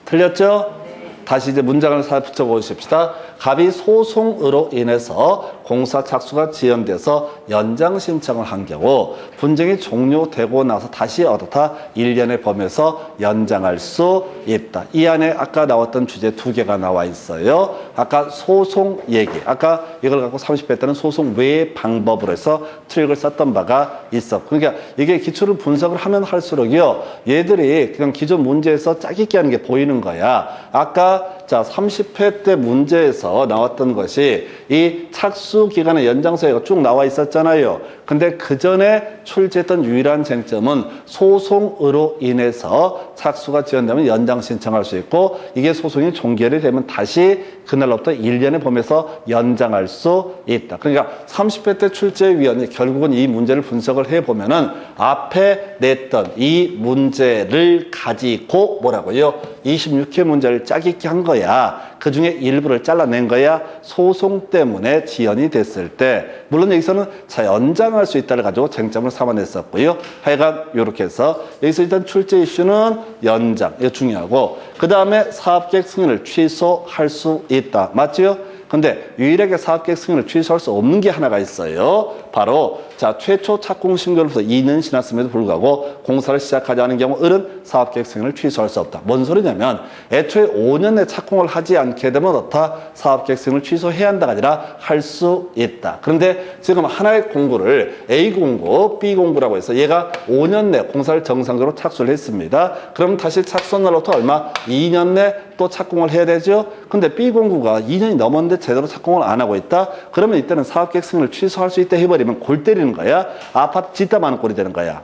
틀렸죠? 다시 이제 문장을 붙여보십시다. 갑이 소송으로 인해서 공사 착수가 지연돼서 연장 신청을 한 경우 분쟁이 종료되고 나서 다시 어떻다? 1년의 범위에서 연장할 수 있다. 이 안에 아까 나왔던 주제 두 개가 나와 있어요. 아까 소송 얘기, 아까 이걸 갖고 30회 때는 소송 외의 방법으로 해서 트릭을 썼던 바가 있어. 그러니까 이게 기초를 분석을 하면 할수록요, 얘들이 그냥 기존 문제에서 짜깁기 하는 게 보이는 거야. 아까 자 30회 때 문제에서 나왔던 것이 이 착수 기간의 연장서가 쭉 나와 있었잖아요. 근데 그 전에 출제했던 유일한 쟁점은 소송으로 인해서 착수가 지연되면 연장 신청할 수 있고, 이게 소송이 종결이 되면 다시 그날로부터 1년의 범위에서 연장할 수 있다. 그러니까 30회 때 출제위원이 결국은 이 문제를 분석을 해보면은 앞에 냈던 이 문제를 가지고 뭐라고요? 26회 문제를 짜깁기 한 거야. 그 중에 일부를 잘라낸 거야. 소송 때문에 지연이 됐을 때, 물론 여기서는 자 연장할 수 있다를 가지고 쟁점을 삼아냈었고요. 하여간 이렇게 해서 여기서 일단 출제 이슈는 연장, 이거 중요하고, 그 다음에 사업계획 승인을 취소할 수 있다. 맞죠? 근데 유일하게 사업계획 승인을 취소할 수 없는 게 하나가 있어요. 바로 자 최초 착공 신고로부터 2년 지났음에도 불구하고 공사를 시작하지 않은 경우 을은 사업계획 승인을 취소할 수 없다. 뭔 소리냐면 애초에 5년 내 착공을 하지 않게 되면 어떻다? 사업계획 승인을 취소해야 한다가 아니라 할 수 있다. 그런데 지금 하나의 공구를 A 공구, B 공구라고 해서 얘가 5년 내 공사를 정상적으로 착수를 했습니다. 그럼 다시 착수한 날로부터 얼마? 2년 내 또 착공을 해야 되죠. 근데 B 공구가 2년이 넘었는데 제대로 착공을 안 하고 있다. 그러면 이때는 사업계획 승인을 취소할 수 있다 해버리면 골 때리는 거야. 아파트 짓다 마는 꼴이 되는 거야.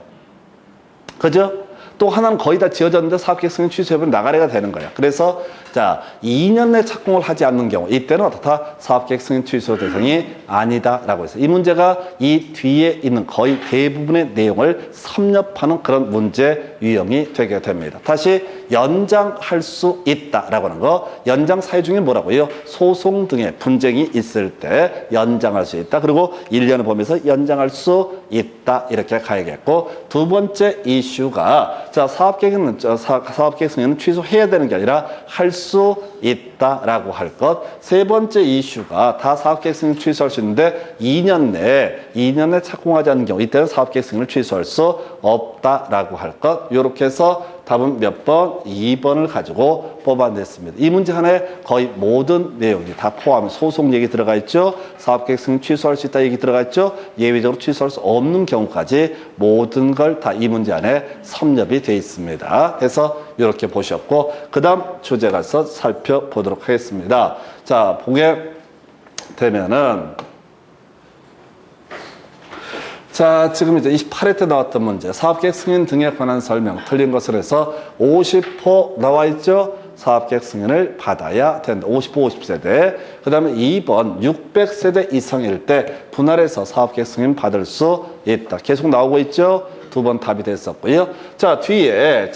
그죠? 또 하나는 거의 다 지어졌는데 사업계획 승인 취소해버리면 나가래가 되는 거야. 그래서 자 2년 내 착공을 하지 않는 경우 이때는 어떻다? 사업계획 승인 취소 대상이 아니다라고 해서 이 문제가 이 뒤에 있는 거의 대부분의 내용을 섭렵하는 그런 문제 유형이 되게 됩니다. 다시 연장할 수 있다라고 하는 거 연장 사유 중에 뭐라고요? 소송 등의 분쟁이 있을 때 연장할 수 있다. 그리고 1년을 보면서 연장할 수 있다 이렇게 가야겠고 두 번째 이슈가 자 사업계획 승인은 취소해야 되는 게 아니라 할 수 있다라고 할 것. 세 번째 이슈가 다 사업계획 승인 취소할 수 있는데 2년 내 착공하지 않는 경우 이때는 사업계획 승인을 취소할 수 없다라고 할 것. 이렇게 해서 답은 몇 번? 2번을 가지고 뽑아냈습니다. 이 문제 하나에 거의 모든 내용이 다 포함해 소송 얘기 들어가 있죠. 사업계획 승인 취소할 수 있다 얘기 들어가 있죠. 예외적으로 취소할 수 없는 경우까지 모든 걸 다 이 문제 안에 섭렵이 돼 있습니다. 해서 이렇게 보셨고 그 다음 주제 가서 살펴보도록 하겠습니다. 자 보게 되면은 자, 지금 이제 28회 때 나왔던 문제. 사업계획 승인 등에 관한 설명. 틀린 것을 해서 50호 나와 있죠? 사업계획 승인을 받아야 된다. 50호, 50세대. 그 다음에 2번 600세대 이상일 때 분할해서 사업계획 승인 받을 수 있다. 계속 나오고 있죠? 두 번 답이 됐었고요. 자, 뒤에,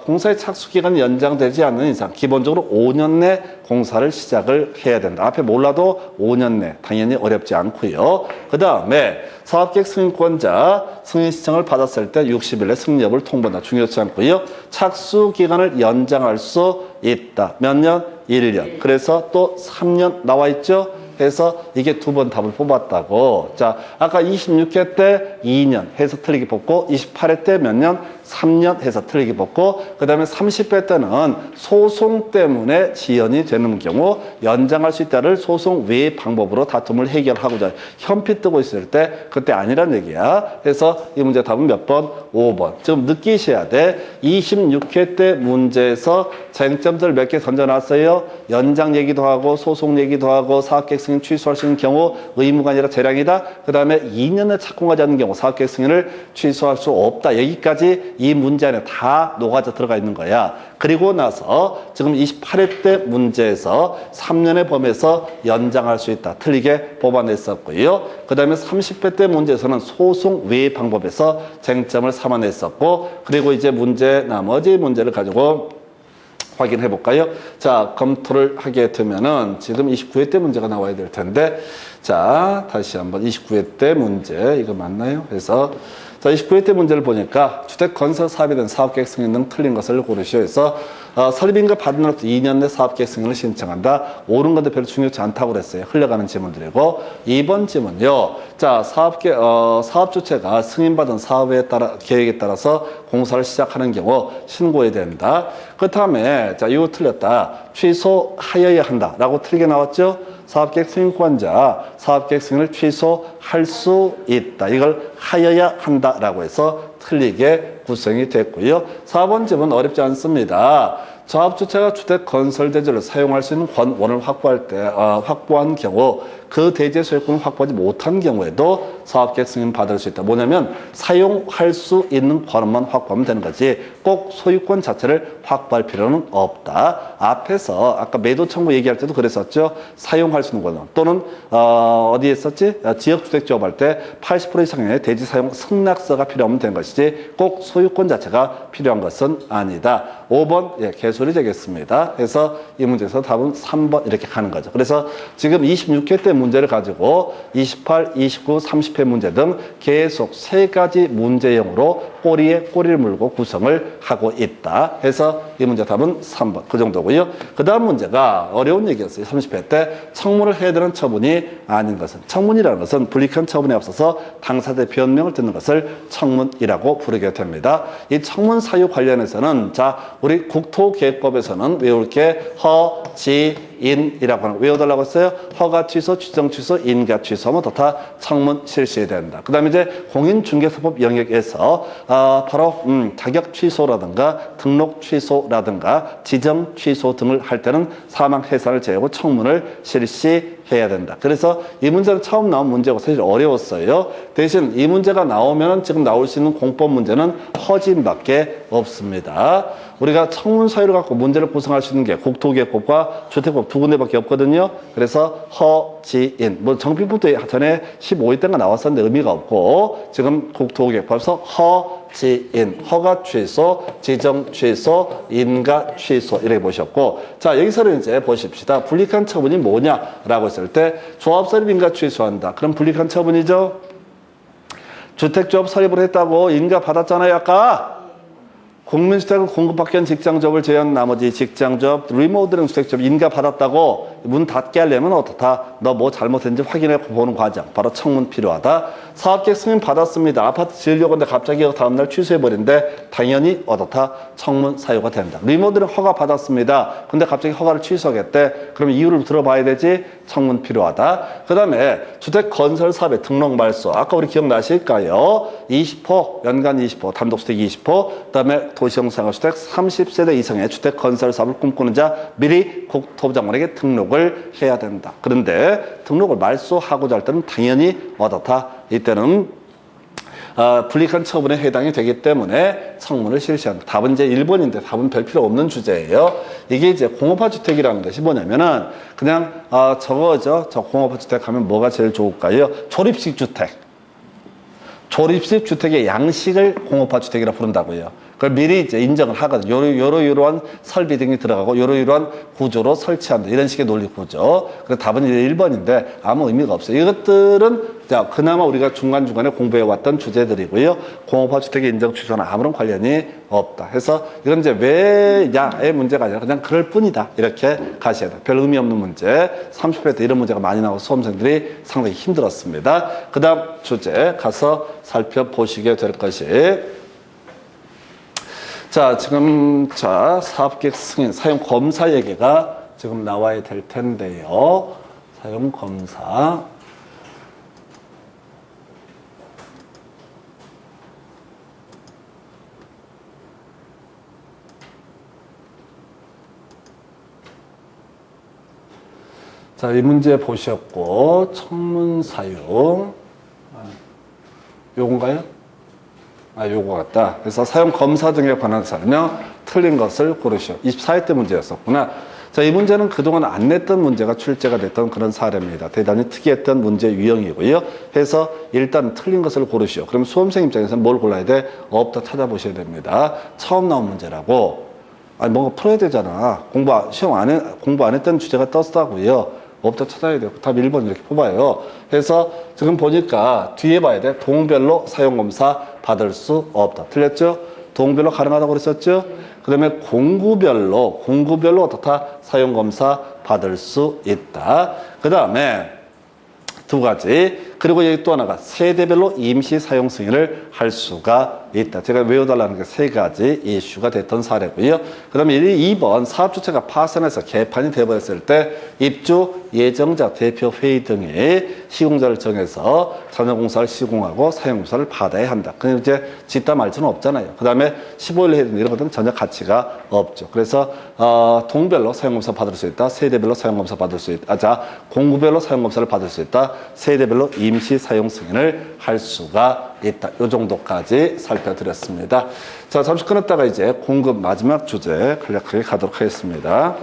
공사의 착수 기간이 연장되지 않는 이상, 기본적으로 5년 내 공사를 시작을 해야 된다. 앞에 몰라도 5년 내, 당연히 어렵지 않고요. 그 다음에 사업계획 승인권자 승인 신청을 받았을 때 60일 내 승인 여부를 통보한다. 중요치 않고요. 착수 기간을 연장할 수 있다. 몇 년? 1년. 그래서 또 3년 나와 있죠? 해서 이게 두 번 답을 뽑았다고. 자, 아까 26회 때 2년 해서 틀리기 뽑고 28회 때 몇 년? 3년 해서 틀리기 뽑고 그 다음에 30회 때는 소송 때문에 지연이 되는 경우 연장할 수 있다를 소송 외의 방법으로 다툼을 해결하고자 현피 뜨고 있을 때 그때 아니란 얘기야. 그래서 이 문제 답은 몇 번? 5번. 좀 느끼셔야 돼. 26회 때 문제에서 쟁점들 몇 개 던져놨어요. 연장 얘기도 하고 소송 얘기도 하고 사업계획 승인 취소할 수 있는 경우 의무가 아니라 재량이다. 그 다음에 2년에 착공하지 않는 경우 사업계획 승인을 취소할 수 없다. 여기까지 이 문제 안에 다 녹아져 들어가 있는 거야. 그리고 나서 지금 28회 때 문제에서 3년의 범위에서 연장할 수 있다. 틀리게 뽑아냈었고요. 그 다음에 30회 때 문제에서는 소송 외의 방법에서 쟁점을 삼아냈었고 그리고 이제 나머지 문제를 가지고 확인해 볼까요? 자, 검토를 하게 되면은 지금 29회 때 문제가 나와야 될 텐데 자, 다시 한번 29회 때 문제 이거 맞나요? 그래서 자, 29회 때 문제를 보니까 주택 건설 사업에 대한 사업계획 승인 등 틀린 것을 고르시오 해서 설립인가 받은 날부터 2년 내 사업계획 승인을 신청한다. 옳은 건데 별로 중요치 않다고 그랬어요. 흘러가는 지문들이고 2번 지문요. 자, 사업 주체가 승인받은 사업에 따라 계획에 따라서 공사를 시작하는 경우 신고해야 된다. 그 다음에 자, 이거 틀렸다. 취소하여야 한다라고 틀리게 나왔죠. 사업계획 승인권자 사업계획 승인을 취소할 수 있다. 이걸 하여야 한다라고 해서 틀리게 구성이 됐고요. 4번 집은 어렵지 않습니다. 사업주체가 주택 건설 대지를 사용할 수 있는 권원을 확보한 경우 그 대지의 소유권을 확보하지 못한 경우에도 사업계획 승인 받을 수 있다. 뭐냐면 사용할 수 있는 권한만 확보하면 되는 거지 꼭 소유권 자체를 확보할 필요는 없다. 앞에서 아까 매도 청구 얘기할 때도 그랬었죠. 사용할 수 있는 권한 또는 어디에 있었지? 지역주택조합 할 때 80% 이상의 대지 사용 승낙서가 필요하면 되는 것이지 꼭 소유권 자체가 필요한 것은 아니다. 5번 예, 개소리 되겠습니다. 그래서 이 문제에서 답은 3번 이렇게 가는 거죠. 그래서 지금 26회 때 문제를 가지고 28, 29, 30회 부패 문제 등 계속 3가지 문제형으로 꼬리에 꼬리를 물고 구성을 하고 있다. 해서 이 문제 답은 3번. 그 정도고요. 그 다음 문제가 어려운 얘기였어요. 30회 때 청문을 해야 되는 처분이 아닌 것은, 청문이라는 것은 불이익한 처분에 앞서서 당사자의 변명을 듣는 것을 청문이라고 부르게 됩니다. 이 청문 사유 관련해서는 자, 우리 국토계획법에서는 외울 게 허, 지, 인이라고 하는 거 외워달라고 했어요. 허가 취소, 추정 취소, 인가 취소하면 다 청문 실시해야 된다. 그 다음에 이제 공인중개사법 영역에서 바로 자격 취소라든가 등록 취소라든가 지정 취소 등을 할 때는 사망 해산을 제외하고 청문을 실시해야 된다. 그래서 이 문제는 처음 나온 문제고 사실 어려웠어요. 대신 이 문제가 나오면 지금 나올 수 있는 공법 문제는 허진밖에 없습니다. 우리가 청문 사유를 갖고 문제를 구성할 수 있는 게 국토계획법과 주택법 두 군데밖에 없거든요. 그래서 허지인, 뭐 정비법도 전에 15회 때가 나왔었는데 의미가 없고 지금 국토계획법에서 허지인, 허가 취소, 지정 취소, 인가 취소 이렇게 보셨고, 자 여기서는 이제 보십시다. 불이익한 처분이 뭐냐라고 했을 때 조합설립 인가 취소한다. 그럼 불이익한 처분이죠. 주택조합 설립을 했다고 인가 받았잖아요 아까. 국민주택을 공급받기 위한 직장조합을 제외한 나머지 직장조합, 리모델링 주택조합 인가 받았다고 문 닫게 하려면 어떻다? 너 뭐 잘못했는지 확인해 보는 과정. 바로 청문 필요하다. 사업계획 승인 받았습니다. 아파트 지으려고 했는데 갑자기 다음날 취소해버린데 당연히 어떻다? 청문 사유가 된다. 리모델링 허가 받았습니다. 근데 갑자기 허가를 취소하겠대. 그럼 이유를 들어봐야 되지? 청문 필요하다. 그 다음에 주택 건설 사업의 등록 말소. 아까 우리 기억나실까요? 20호, 연간 20호, 단독주택 20호, 그 다음에 도시형상가주택 30세대 이상의 주택 건설 사업을 꿈꾸는 자 미리 국토부장관에게 등록을 해야 된다. 그런데 등록을 말소하고자 할 때는 당연히 어떻다? 이때는 불이익한 처분에 해당이 되기 때문에 청문을 실시한다. 답은 이제 1번인데 답은 별 필요 없는 주제예요. 이게 이제 공업화 주택이라는 것이 뭐냐면은 그냥 저거죠. 저 공업화 주택 하면 뭐가 제일 좋을까요? 조립식 주택. 조립식 주택의 양식을 공업화 주택이라 부른다고요. 그걸 미리 이제 인정을 하거든요. 요러한 설비 등이 들어가고 요러한 구조로 설치한다. 이런 식의 논리 구조. 그래서 답은 이제 1번인데 아무 의미가 없어요. 이것들은 자, 그나마 우리가 중간중간에 공부해왔던 주제들이고요. 공업화 주택의 인정 취소는 아무런 관련이 없다. 해서 이건 이제 왜냐의 문제가 아니라 그냥 그럴 뿐이다. 이렇게 가셔야 돼요. 별 의미 없는 문제. 30회 때 이런 문제가 많이 나와서 수험생들이 상당히 힘들었습니다. 그 다음 주제 가서 살펴보시게 될 것이 자, 지금, 사업계획 승인, 사용 검사 얘기가 지금 나와야 될 텐데요. 사용 검사. 자, 이 문제 보셨고, 청문 사용. 요건가요? 요거 같다. 그래서 사용 검사 등에 관한 설명, 틀린 것을 고르시오. 24회 때 문제였었구나. 자, 이 문제는 그동안 안 냈던 문제가 출제가 됐던 그런 사례입니다. 대단히 특이했던 문제 유형이고요. 해서 일단 틀린 것을 고르시오. 그럼 수험생 입장에서는 뭘 골라야 돼? 없다 찾아보셔야 됩니다. 처음 나온 문제라고. 아니, 뭔가 풀어야 되잖아. 공부 안 했던 주제가 떴다고요. 없다 찾아야 돼요. 답 1번 이렇게 뽑아요. 그래서 지금 보니까 뒤에 봐야 돼. 동별로 사용검사 받을 수 없다. 틀렸죠? 동별로 가능하다고 그랬었죠? 그 다음에 공구별로 어떻다? 사용검사 받을 수 있다. 그 다음에 두 가지. 그리고 여기 또 하나가 세대별로 임시 사용 승인을 할 수가 있다. 제가 외워달라는 게 세 가지 이슈가 됐던 사례고요. 그 다음에 2번 사업주체가 파산해서 개판이 돼버렸을 때 입주 예정자 대표회의 등의 시공자를 정해서 잔여공사를 시공하고 사용공사를 받아야 한다. 근데 이제 짓다 말 수는 없잖아요. 그 다음에 15일 해야 되는 이런 것들은 전혀 가치가 없죠. 그래서 동별로 사용검사 받을 수 있다. 세대별로 사용검사 받을 수 있다. 공구별로 사용검사를 받을 수 있다. 세대별로 임시 사용 승인을 할 수가 있다. 이 정도까지 살펴드렸습니다. 자, 잠시 끊었다가 이제 공급 마지막 주제 간략하게 가도록 하겠습니다.